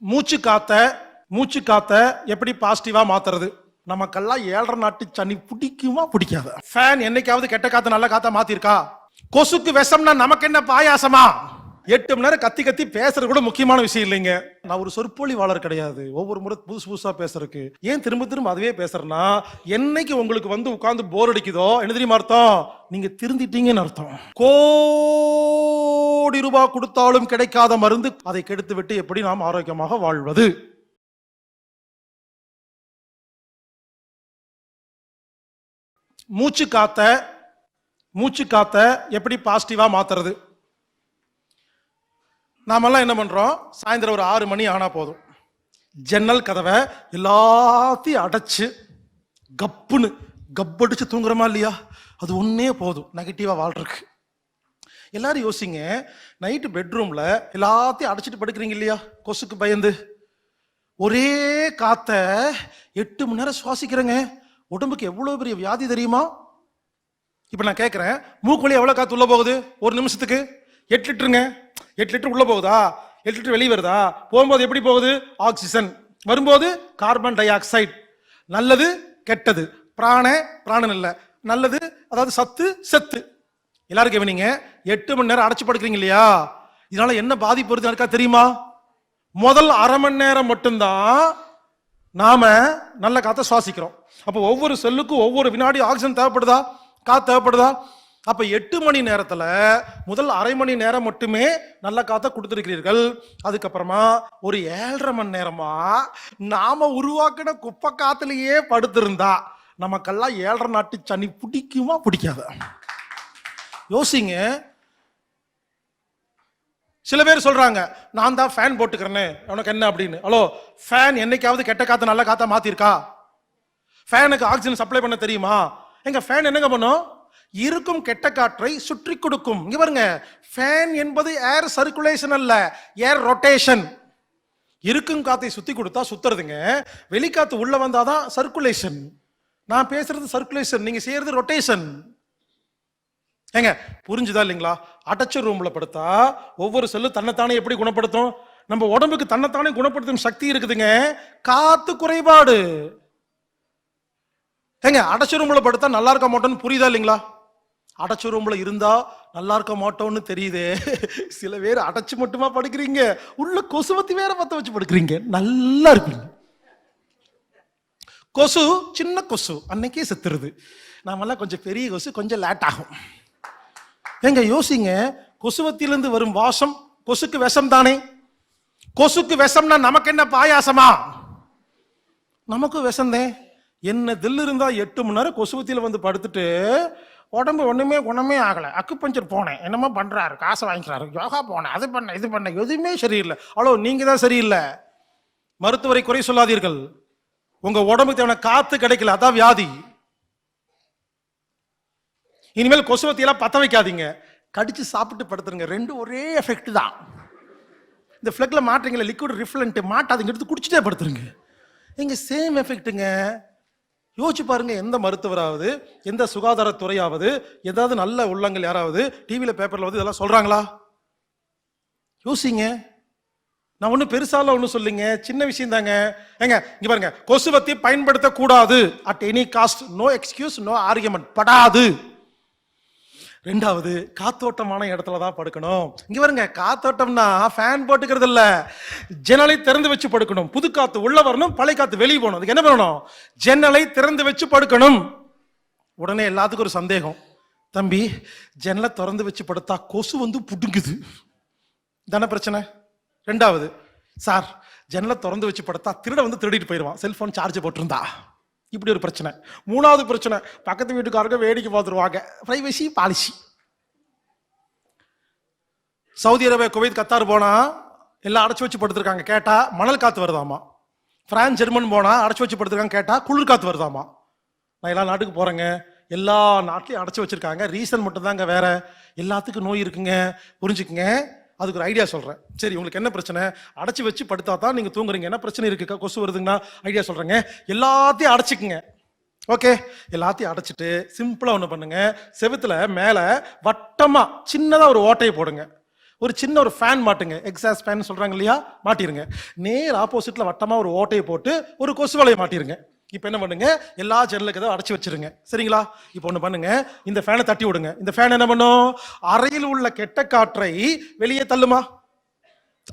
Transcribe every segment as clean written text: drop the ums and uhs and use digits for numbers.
மூச்சு காத்த எப்படி பாசிட்டிவா மாத்துறது? நமக்கெல்லாம் 7.5 நாட்டு சனி பிடிக்குமா பிடிக்காது? ஃபேன் என்னைக்காவது கெட்ட காத்த நல்ல காத்தா மாத்திருக்கா? கொசுக்கு விஷம்னா நமக்கு என்ன பாயாசமா? 8 மணி நேரம் கத்தி கத்தி பேசுறது கூட முக்கியமான விஷயம் இல்லைங்க. நான் ஒரு சொற்பொழிவாளர் கிடையாது. ஒவ்வொரு முறை புதுசு புதுசா பேசுறதுக்கு ஏன் திரும்ப திரும்ப அதுவே பேசுறேன்னா, என்னைக்கு உங்களுக்கு வந்து உட்கார்ந்து போர் அடிக்குதோ என்ன தெரியுமா அர்த்தம்? நீங்க திருந்திட்டீங்கன்னு அர்த்தம். கோடி ரூபாய் கொடுத்தாலும் கிடைக்காத மருந்து, அதை கெடுத்து விட்டு எப்படி நாம் ஆரோக்கியமாக வாழ்வது? மூச்சு காத்த எப்படி பாசிட்டிவா மாத்துறது? நாமெல்லாம் என்ன பண்றோம்? சாயந்தரம் ஒரு 6 மணி ஆனா போதும், ஜன்னல் கதவை எல்லாத்தையும் அடைச்சு கப்புன்னு கப்படிச்சு தூங்குறோமா இல்லையா? அது ஒன்னே போதும் நெகட்டிவா வாழ்றதுக்கு. எல்லாரும் யோசிங்க, நைட்டு பெட்ரூம்ல எல்லாத்தையும் அடைச்சிட்டு படுக்கிறீங்க இல்லையா? கொசுக்கு பயந்து ஒரே காத்த 8 மணி நேரம் சுவாசிக்கிறேங்க. உடம்புக்கு எவ்வளவு பெரிய வியாதி தெரியுமா? இப்ப நான் கேட்கிறேன், மூக்குள்ளே எவ்வளவு காத்து உள்ள போகுது ஒரு நிமிஷத்துக்கு? 8 லிட்டருங்க. 8 லிட்டர் உள்ள போகுதா? 8 லிட்டர் வெளியே வருதா? போகும்போது எப்படி போகுது? ஆக்சிஜன். வரும்போது கார்பன் டை ஆக்சைடு. நல்லது கெட்டது, பிராணன் இல்ல, நல்லது அதாவது சத்து செத்து. எல்லாரும் கவனிங்க, 8 மணி நேரம் அடைச்சு படுக்கிறீங்க இல்லையா? இதனால என்ன பாதிப்பு வருது இருக்கா தெரியுமா? முதல் அரை மணி நேரம் மட்டும்தான் நாம நல்ல காத்த சுவாசிக்கிறோம். அப்ப ஒவ்வொரு செல்லுக்கும் ஒவ்வொரு வினாடி ஆக்சிஜன் தேவைப்படுதா, காத்து தேவைப்படுதா? அப்ப 8 மணி நேரத்துல முதல் அரை மணி நேரம் மட்டுமே நல்ல காத்த கொடுத்திருக்கிறீர்கள். அதுக்கப்புறமா ஒரு 7.5 மணி நேரமா நாம உருவாக்கின குப்பை காத்துலயே படுத்திருந்தா நமக்கெல்லாம் 7.5 நாட்டு சனி பிடிக்குமா பிடிக்காது? யோசிங்க. சில பேர் சொல்றாங்க, நான் தான் ஃபேன் போட்டுக்கிறேன்னு, உனக்கு என்ன அப்படின்னு. ஹலோ, ஃபேன் என்னைக்காவது கெட்ட காத்த நல்ல காத்தா மாத்திருக்கா? ஃபேனுக்கு ஆக்சிஜன் சப்ளை பண்ண தெரியுமா? எங்க ஃபேன் என்னங்க பண்ணும்? இருக்கும் கெட்ட காற்றை சுற்றி கொடுக்கும். இங்க பாருங்க, ஃபேன் என்பது ஏர் சர்க்குலேஷன் அல்ல, ஏர் ரொட்டேஷன். இருக்கும் காத்தை சுத்தி கொடுத்தா சுத்துறதுங்க, வெளிக்காத்து உள்ள வந்தாதான் சர்க்குலேஷன். நான் பேசுறது சர்க்குலேஷன், நீங்க செய்யறது ரொட்டேஷன். ஏங்க புரிஞ்சுதா இல்லைங்களா? அடைச்ச ரூம்ல படுத்தா ஒவ்வொரு செல்லு தன்னைத்தானே எப்படி குணப்படுத்தும்? நம்ம உடம்புக்கு தன்னைத்தானே குணப்படுத்தும் சக்தி இருக்குதுங்க. காத்து குறைபாடு. ஏங்க அடைச்ச ரூம்ல படுத்தா நல்லா இருக்க மாட்டோம்னு புரியுதா இல்லைங்களா? அடைச்ச ரூம்ல இருந்தா நல்லா இருக்க மாட்டோம்னு தெரியுது. சில பேர் அடைச்சு மட்டுமா படுக்கிறீங்க, உள்ள கொசுவத்தி வேற பத்த வச்சு படுக்கிறீங்க, நல்லா இருப்பீங்க. கொசு சின்ன கொசு அன்னைக்கே செத்துருது. நாமெல்லாம் கொஞ்சம் பெரிய கொசு, கொஞ்சம் லேட் ஆகும். எங்க யோசிங்க, கொசுவத்திலிருந்து வரும் வாசம் கொசுக்கு விஷம் தானே? கொசுக்கு விஷம்னா நமக்கு என்ன பாயாசமா? நமக்கு விஷம்தே. என்ன தில் இருந்தா 8 மணி நேரம் கொசுவத்தியில வந்து படுத்துட்டு உடம்பு குணமே ஆகல. அக்குபஞ்சர் போனேன், என்னமோ பண்றாரு, காசை வாங்கிக்கிறாரு, யோகா போனேன், அது பண்ண இது பண்ண, எதுவுமே சரியில்லை. அவ்வளோ நீங்க தான் சரியில்லை. மருத்துவரை குறை சொல்லாதீர்கள். உங்க உடம்புக்கு தேவையான காத்து கிடைக்கல, அதான் வியாதி. இனிமேல் கொசுவத்தியெல்லாம் பத்த வைக்காதீங்க, கடிச்சு சாப்பிட்டு படுத்துருங்க. ரெண்டும் ஒரே எஃபெக்ட் தான். இந்த ஃபிளக்ல மாட்டுறீங்களா, லிக்விட் ரிஃப்லண்ட் மாட்டாதீங்க, எடுத்து குடிச்சிட்டே படுத்துருங்க. எங்க சேம் எஃபெக்ட்டுங்க. யோசிச்சு பாருங்க, எந்த மருத்துவராவது, எந்த சுகாதாரத்துறையாவது, ஏதாவது நல்ல உள்ளங்கள் யாராவது டிவியில பேப்பர்ல வந்து இதெல்லாம் சொல்றாங்களா? யோசிங்க. நான் ஒன்றும் பெருசால ஒன்றும் சொல்லிங்க, சின்ன விஷயம் தாங்க. ஏங்க இங்க பாருங்க, கொசுவத்தி பயன்படுத்த கூடாது at any cost, no excuse, no argument, படாது. ரெண்டாவது, காத்தோட்டமான இடத்துல தான் படுக்கணும். இங்க பாருங்க, காத்தோட்டம்னா ஃபேன் போட்டுக்கிறது இல்ல, ஜன்னலை திறந்து வச்சு படுக்கணும். புது காத்து உள்ள வரணும், பழைய காத்து வெளியே போகணும். அதுக்கு என்ன பண்ணணும்? ஜன்னலை திறந்து வச்சு படுக்கணும். உடனே எல்லாத்துக்கும் ஒரு சந்தேகம், தம்பி ஜன்னலை திறந்து வச்சு படுத்தா கொசு வந்து புடுங்குது தானே பிரச்சனை. ரெண்டாவது, சார் ஜன்னலை திறந்து வச்சு படுத்தா திருட வந்து திருடிட்டு போயிடுவான், செல்போன் சார்ஜ் போட்டிருந்தா. இப்படி ஒரு பிரச்சனை. மூணாவது பிரச்சனை, பக்கத்து வீட்டுக்காரங்க வேடிக்கை பார்த்துருவாங்க, privacy policy. Saudi Arabia, Kuwait, Qatar போனா எல்லாம் அடைச்சு வச்சு படுத்திருக்காங்க, கேட்டா மணல் காத்து வருதாமா. பிரான்ஸ், ஜெர்மன் போனா அடைச்சு வச்சு படுத்திருக்காங்க, கேட்டா குளிர் காத்து வருதாமா. நான் எல்லா நாட்டுக்கு போறேங்க, எல்லா நாட்டிலையும் அடைச்சு வச்சிருக்காங்க. ரீசன் மட்டும் தாங்க வேற, எல்லாத்துக்கும் நோய் இருக்குங்க, புரிஞ்சுக்குங்க. அதுக்கு ஒரு ஐடியா சொல்றேன். சரி, உங்களுக்கு என்ன பிரச்சனை? அடைச்சு வச்சு படுத்தா தான் நீங்க தூங்குறீங்க, என்ன பிரச்சனை இருக்கு? கொசு வருதுங்கன்னா ஐடியா சொல்றேங்க. எல்லாத்தையும் அடைச்சிக்குங்க. ஓகே, எல்லாத்தையும் அடைச்சிட்டு சிம்பிளா ஒண்ணு பண்ணுங்க, செவுத்துல மேல வட்டமா சின்னதா ஒரு ஓட்டையை போடுங்க. ஒரு சின்ன ஒரு ஃபேன் மாட்டுங்க, எக்ஸாஸ்ட் ஃபேன் சொல்றாங்க இல்லையா, மாட்டிருங்க. நேர் ஆப்போசிட்ல வட்டமா ஒரு ஓட்டையை போட்டு ஒரு கொசு வலையை மாட்டிருங்க. இப்போ என்ன பண்ணுங்க, எல்லா ஜன்னலுக்கு ஏதோ அடைச்சி வச்சிருங்க. சரிங்களா? இப்போ ஒன்று பண்ணுங்க, இந்த ஃபேனை தட்டி விடுங்க. இந்த ஃபேன் என்ன பண்ணும், அறையில் உள்ள கெட்ட காற்றை வெளியே தள்ளுமா?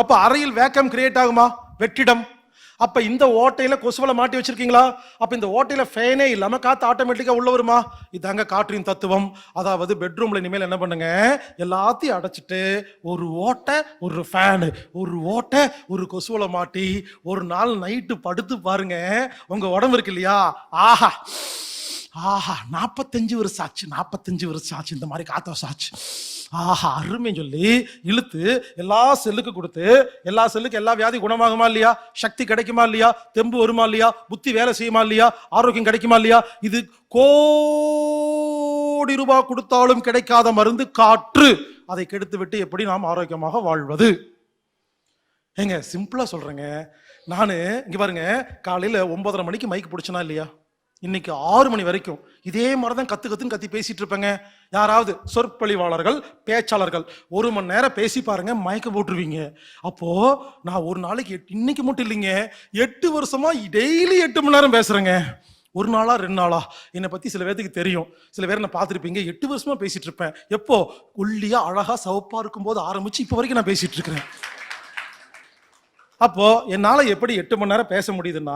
அப்ப அறையில் வேக்கம் கிரியேட் ஆகுமா? வெற்றிடம். அப்ப இந்த ஓட்டையில கொசுவலை மாட்டி வச்சிருக்கீங்களா? அப்ப இந்த ஓட்டையில ஃபேனே இல்லாம காத்து ஆட்டோமேட்டிக்கா உள்ள வருமா? இதாங்க காற்றின் தத்துவம். அதாவது பெட்ரூம்ல இனிமேல் என்ன பண்ணுங்க, எல்லாத்தையும் அடைச்சிட்டு ஒரு ஓட்டை ஒரு ஃபேனு, ஒரு ஓட்டை ஒரு கொசுவலை மாட்டி ஒரு நாள் நைட்டு படுத்து பாருங்க. உங்க உடம்பு இருக்கு இல்லையா, ஆஹா ஆஹா 45 வருஷம் ஆச்சு, 45 வருஷம் ஆச்சு இந்த மாதிரி காத்த ஆச்சு, ஆஹா அருமை சொல்லி இழுத்து எல்லா செல்லுக்கு கொடுத்து, எல்லா செல்லுக்கு எல்லா வியாதி குணமாகுமா இல்லையா? சக்தி கிடைக்குமா இல்லையா? தெம்பு வருமா இல்லையா? புத்தி வேலை செய்யுமா இல்லையா? ஆரோக்கியம் கிடைக்குமா இல்லையா? இது கோடி ரூபாய் கொடுத்தாலும் கிடைக்காத மருந்து காற்று. அதை கெடுத்து விட்டு எப்படி நாம் ஆரோக்கியமாக வாழ்வது? ஏங்க சிம்பிளா சொல்றேங்க. நானு இங்க பாருங்க, காலையில 9:30 மணிக்கு மைக் பிடிச்சனா இல்லையா, இன்னைக்கு 6 மணி வரைக்கும் இதே மாதிரிதான் கத்துன்னு கத்தி பேசிட்டு இருப்பேங்க. யாராவது சொற்பொழிவாளர்கள், பேச்சாளர்கள் 1 மணி நேரம் பேசி பாருங்க, மயக்க போட்டுருவீங்க. அப்போ நான் ஒரு நாளைக்கு இன்னைக்கு மட்டும் இல்லைங்க, 8 வருஷமா டெய்லி 8 மணி நேரம் பேசுறேங்க. ஒரு நாளா 2 நாளா என்னை பத்தி சில பேருக்கு தெரியும், சில பேர் நான் பார்த்துருப்பீங்க. 8 வருஷமா பேசிட்டு இருப்பேன். எப்போ ஒல்லியா அழகா சவப்பா இருக்கும் போது ஆரம்பிச்சு இப்போ வரைக்கும் நான் பேசிட்டு இருக்கிறேன். அப்போ என்னால எப்படி 8 மணி நேரம் பேச முடியுதுன்னா,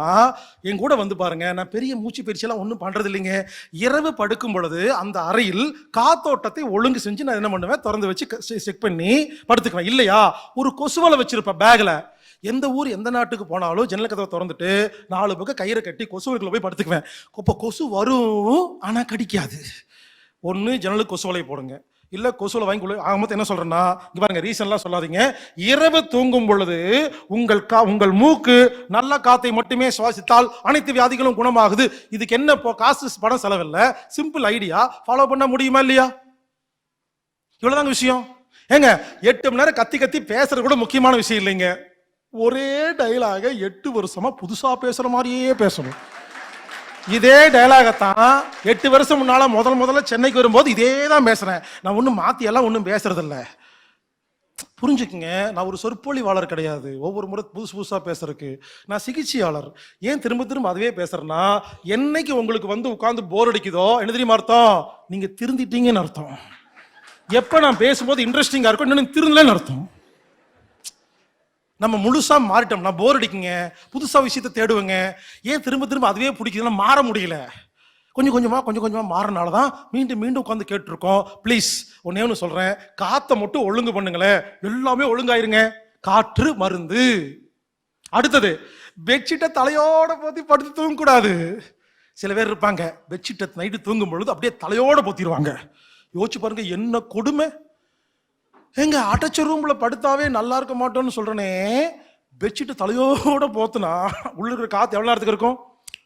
என் கூட வந்து பாருங்க, நான் பெரிய மூச்சு பயிற்சியெல்லாம் ஒன்றும் பண்றது இல்லைங்க. இரவு படுக்கும் பொழுது அந்த அறையில் காத்தோட்டத்தை ஒழுங்கு செஞ்சு நான் என்ன பண்ணுவேன், திறந்து வச்சு செக் பண்ணி படுத்துக்குவேன். இல்லையா ஒரு கொசுவலை வச்சிருப்பேன் பேக்ல. எந்த ஊர் எந்த நாட்டுக்கு போனாலும் ஜன்னல் கதவை திறந்துட்டு 4 பக்கம் கயிறை கட்டி கொசுவலுக்குள்ள போய் படுத்துக்குவேன். இப்போ கொசு வரும் ஆனா கடிக்காது. ஒன்று ஜன்னலுக்கு கொசு வலை போடுங்க, இல்ல கொசுல வாங்கி கொடு. ஆக என்ன சொல்றேன்னா, இங்க பாருங்க, ரீசன்லாம் சொல்லாதீங்க. இரவு தூங்கும் பொழுது உங்கள் மூக்கு நல்ல காத்தை மட்டுமே சுவாசித்தால் அனைத்து வியாதிகளும் குணமாகுது. இதுக்கு என்ன காசு பணம் செலவில்லை, சிம்பிள் ஐடியா, ஃபாலோ பண்ண முடியுமா இல்லையா? இவ்வளவுதாங்க விஷயம். ஏங்க 8 மணி நேரம் கத்தி கத்தி பேசுறது கூட முக்கியமான விஷயம் இல்லைங்க. ஒரே டைலாக 8 வருஷமா புதுசா பேசுற மாதிரியே பேசணும். இதே டைலாகத்தான் 8 வருஷம் முன்னால முதல்ல சென்னைக்கு வரும்போது இதே தான் பேசுறேன். நான் ஒன்றும் மாத்தி எல்லாம் ஒன்றும் பேசுறதில்ல. புரிஞ்சுக்குங்க, நான் ஒரு சொற்பொழிவாளர் கிடையாது. ஒவ்வொரு முறை புதுசா பேசுறதுக்கு நான் சிகிச்சையாளர். ஏன் திரும்ப திரும்ப அதுவே பேசுறேன்னா, என்னைக்கு உங்களுக்கு வந்து உட்கார்ந்து போர் அடிக்குதோ என்ன தெரியுமா அர்த்தம், நீங்க திருந்திட்டீங்கன்னு அர்த்தம். எப்ப நான் பேசும்போது இன்ட்ரெஸ்டிங்கா இருக்கும், இன்னும் திருந்தலன்னு அர்த்தம். நம்ம முழுசா மாறிட்டோம். நான் போர் அடிக்குங்க, புதுசா விஷயத்தை தேடுவேங்க. ஏன் திரும்ப திரும்ப அதுவே பிடிக்குதுன்னா மாற முடியல. கொஞ்சம் கொஞ்சமா மாறினாலதான் மீண்டும் உட்காந்து கேட்டுருக்கோம். ப்ளீஸ் ஒன்னே ஒன்று சொல்றேன், காத்தை மட்டும் ஒழுங்கு பண்ணுங்களேன், எல்லாமே ஒழுங்காயிருங்க. காற்று மருந்து. அடுத்தது, பெட்ஷீட்டை தலையோட போத்தி படுத்து தூங்க கூடாது. சில பேர் இருப்பாங்க, பெட்ஷீட்டை நைட்டு தூங்கும் பொழுது அப்படியே தலையோட போத்திடுவாங்க. யோசிச்சு பாருங்க என்ன கொடுமை. எங்க அடைச்ச ரூம்ல படுத்தாவே நல்லா இருக்க மாட்டோம்னு சொல்றேனே, பெட்ஷீட் தலையோட போத்துனா உள்ள இருக்கிற காத்து எவ்வளவு நேரத்துக்கு இருக்கும்?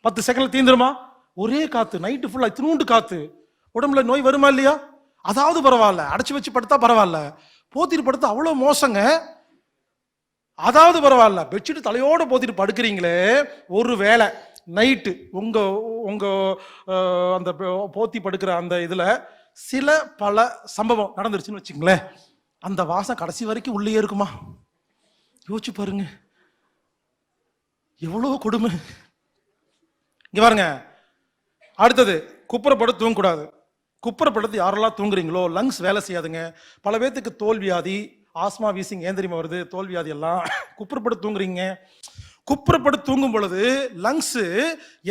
10 செகண்ட்ல தீந்துருமா? ஒரே காத்து நைட்டு ஃபுல்லா இத்தினூண்டு காத்து, உடம்புல நோய் வருமா இல்லையா? அதாவது பரவாயில்ல, அடைச்சு வச்சு படுத்தா பரவாயில்ல, போத்திட்டு படுத்தா அவ்வளவு மோசங்க. அதாவது பரவாயில்ல, பெட்ஷீட் தலையோட போத்திட்டு படுக்கிறீங்களே, ஒரு வேளை நைட்டு உங்க அந்த போத்தி படுக்கிற அந்த இதுல சில பல சம்பவம் நடந்துருச்சுன்னு வச்சுங்களேன், அந்த வாசம் கடைசி வரைக்கும் உள்ளே இருக்குமா? யோசிச்சு பாருங்க, எவ்வளவு கொடுமை. இங்க பாருங்க, அடுத்தது குப்புறப்பட்டு தூங்கக்கூடாது. குப்புறப்படுத்து யாரெல்லாம் தூங்குறீங்களோ லங்ஸ் வேலை செய்யாதுங்க. பல பேத்துக்கு தோல்வியாதி, ஆஸ்மா, வீசிங் ஏன் தெரியுமா வருது? தோல்வியாதி எல்லாம் குப்புறப்பட்டு தூங்குறீங்க. குப்புறப்பட்டு தூங்கும் பொழுது லங்ஸ்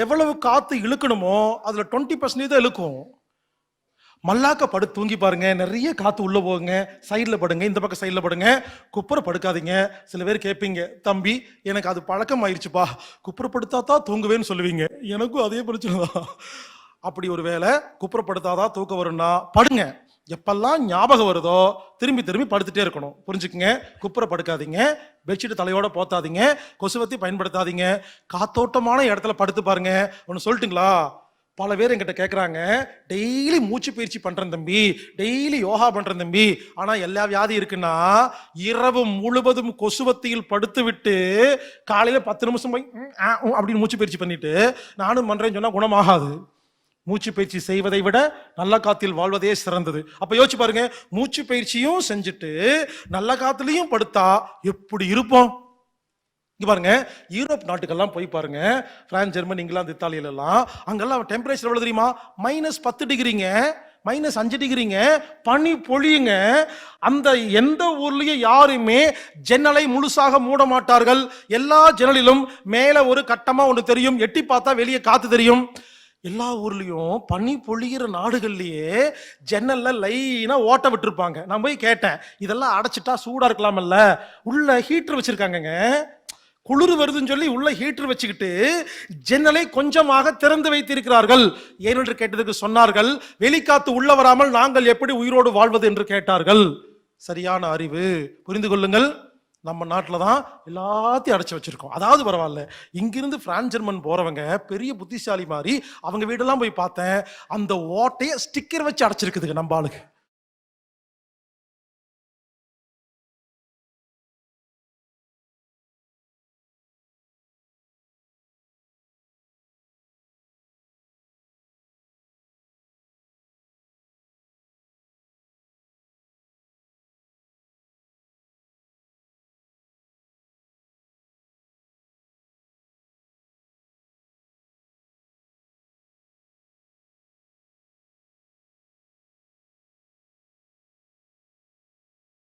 எவ்வளவு காத்து இழுக்கணுமோ அதுல 20% தான் இழுக்கும். மல்லாக்க படு தூங்கி பாருங்க, நிறைய காத்து உள்ள போகுங்க. சைட்ல படுங்க, இந்த பக்கம் சைட்ல படுங்க, குப்புற படுக்காதீங்க. சில பேர் கேட்பீங்க, தம்பி எனக்கு அது பழக்கம் ஆயிடுச்சுப்பா, குப்புறப்படுத்தாதான் தூங்குவேன்னு சொல்லுவீங்க. எனக்கும் அதே பிரச்சனை தான். அப்படி ஒரு வேளை குப்புறப்படுத்தாதான் தூக்கம் வரும்னா படுங்க. எப்பெல்லாம் ஞாபகம் வருதோ திரும்பி படுத்துட்டே இருக்கணும். புரிஞ்சுக்குங்க, குப்புற படுக்காதீங்க, பெட்ஷீட் தலையோட போத்தாதீங்க, கொசுவத்தி பயன்படுத்தாதீங்க. காத்தோட்டமான இடத்துல படுத்து பாருங்க. ஒன்னு சொல்லட்டுங்களா, பல பேர் என்கிட்ட கேட்குறாங்க, டெய்லி மூச்சு பயிற்சி பண்றேன் தம்பி, டெய்லி யோகா பண்றேன் தம்பி, ஆனா எல்லா வியாதி இருக்குன்னா இரவு முழுவதும் கொசுவத்தியில் படுத்து விட்டு காலையில 10 நிமிஷம் போய் அப்படின்னு மூச்சு பயிற்சி பண்ணிட்டு நானும் பண்றேன்னு சொன்னா குணமாகாது. மூச்சு பயிற்சி செய்வதை விட நல்ல காத்தில் வாழ்வதே சிறந்தது. அப்ப யோசிச்சு பாருங்க, மூச்சு பயிற்சியும் செஞ்சுட்டு நல்ல காத்துலயும் படுத்தா எப்படி இருப்போம்? இங்க பாருங்க, யூரோப் நாட்டுக்கெல்லாம் போய் பாருங்க, பிரான்ஸ், ஜெர்மனி, இங்கிலாந்து, இத்தாலியில எல்லாம் அங்கெல்லாம் டெம்பரேச்சர் எவ்வளவு தெரியுமா? -10 டிகிரிங்க, -5 டிகிரிங்க, பனி பொழியுங்க. அந்த எந்த ஊர்லயும் யாருமே ஜன்னலை முழுசாக மூட மாட்டார்கள். எல்லா ஜன்னலிலும் மேல ஒரு கட்டமா ஒண்ணு தெரியும், எட்டி பார்த்தா வெளியே காத்து தெரியும். எல்லா ஊர்லயும் பனி பொழிகிற நாடுகள்லயே ஜன்னல்ல லைனா ஓட்ட விட்டுருப்பாங்க. நான் போய் கேட்டேன், இதெல்லாம் அடைச்சிட்டா சூடா இருக்கலாமல்ல? உள்ள ஹீட்டர் வச்சிருக்காங்கங்க. குளிர் வருதுன்னு சொல்லி உள்ள ஹீட்டர் வச்சுக்கிட்டு ஜன்னலை கொஞ்சமாக திறந்து வைத்திருக்கிறார்கள். ஏனென்று கேட்டதுக்கு சொன்னார்கள், வெளிக்காத்து உள்ள வராமல் நாங்கள் எப்படி உயிரோடு வாழ்வது என்று கேட்டார்கள். சரியான அறிவு. புரிந்து கொள்ளுங்கள், நம்ம நாட்டில் தான் எல்லாத்தையும் அடைச்சு வச்சிருக்கோம். அதாவது பரவாயில்ல, இங்கிருந்து பிரான்ஸ், ஜெர்மன் போறவங்க பெரிய புத்திசாலி மாதிரி அவங்க வீடெல்லாம் போய் பார்த்தேன், அந்த ஓட்டையை ஸ்டிக்கர் வச்சு அடைச்சிருக்குதுங்க நம்ம ஆளுக்கு.